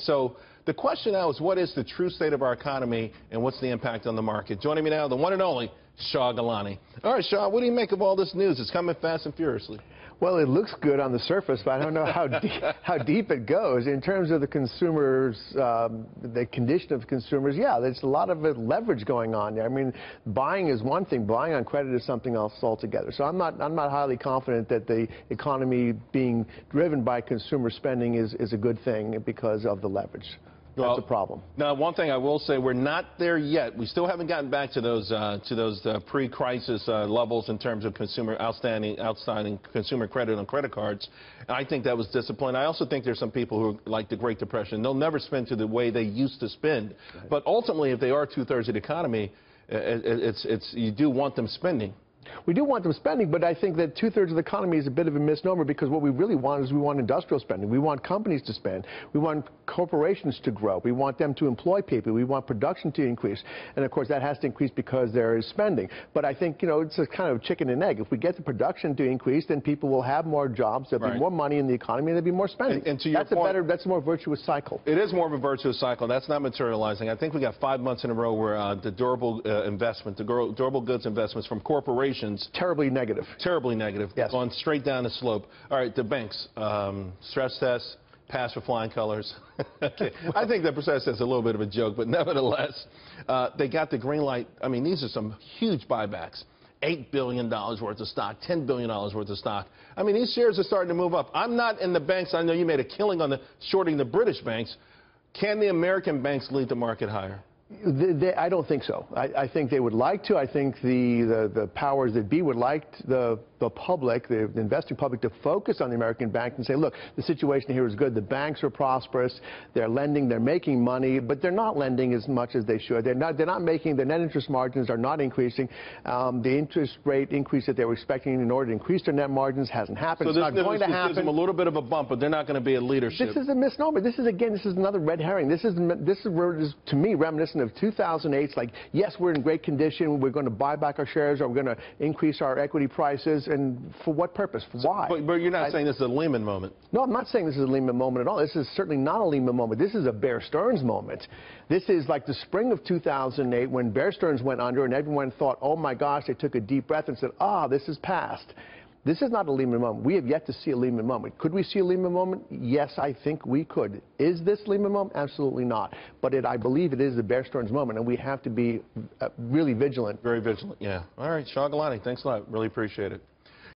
So the question now is, what is the true state of our economy and what's the impact on the market? Joining me now, the one and only Shah Gilani. All right, Shah, what do you make of all this news? It's coming fast and furiously. Well, it looks good on the surface, but I don't know how deep it goes. In terms of the consumers, the condition of consumers, yeah, there's a lot of leverage going on there. I mean, buying is one thing, buying on credit is something else altogether. So I'm not highly confident that the economy being driven by consumer spending is a good thing because of the leverage. That's a problem. Now, one thing I will say, we're not there yet. We still haven't gotten back to those pre-crisis levels in terms of outstanding consumer credit on credit cards. And I think that was discipline. I also think there's some people who are like the Great Depression. They'll never spend to the way they used to spend. Right. But ultimately, if they are two-thirds of the economy, you do want them spending. We do want them spending, but I think that two-thirds of the economy is a bit of a misnomer, because what we really want is we want industrial spending. We want companies to spend. We want corporations to grow. We want them to employ people. We want production to increase. And, of course, that has to increase because there is spending. But I think, you know, it's a kind of chicken and egg. If we get the production to increase, then people will have more jobs. There'll be more money in the economy, and there'll be more spending. And to your point, that's a more virtuous cycle. It is more of a virtuous cycle. That's not materializing. I think we got 5 months in a row where the durable durable goods investments from corporations terribly negative. Terribly negative. Yes. Gone straight down the slope. All right, the banks, stress tests, pass for flying colors. Okay. I think the stress test is a little bit of a joke, but nevertheless, they got the green light. I mean, these are some huge buybacks. $8 billion worth of stock, $10 billion worth of stock. I mean, these shares are starting to move up. I'm not in the banks. I know you made a killing on shorting the British banks. Can the American banks lead the market higher? I don't think so. I think they would like to. I think the powers that be would like the public, the investing public, to focus on the American bank and say, look, the situation here is good. The banks are prosperous. They're lending. They're making money, but they're not lending as much as they should. They're not making. Their net interest margins are not increasing. The interest rate increase that they were expecting in order to increase their net margins hasn't happened. So it's not going to happen. Gives them a little bit of a bump, but they're not going to be a leadership. This is a misnomer. This is another red herring. This is to me reminiscent of 2008. It's like, yes, we're in great condition. We're going to buy back our shares, or we're going to increase our equity prices. And for what purpose? Why? But you're not saying this is a Lehman moment. No, I'm not saying this is a Lehman moment at all. This is certainly not a Lehman moment. This is a Bear Stearns moment. This is like the spring of 2008 when Bear Stearns went under and everyone thought, oh my gosh, they took a deep breath and said, this is past. This is not a Lehman moment. We have yet to see a Lehman moment. Could we see a Lehman moment? Yes, I think we could. Is this Lehman moment? Absolutely not. But I believe it is the Bear Stearns moment, and we have to be really vigilant. Very vigilant, yeah. All right, Shah Gilani, thanks a lot. Really appreciate it.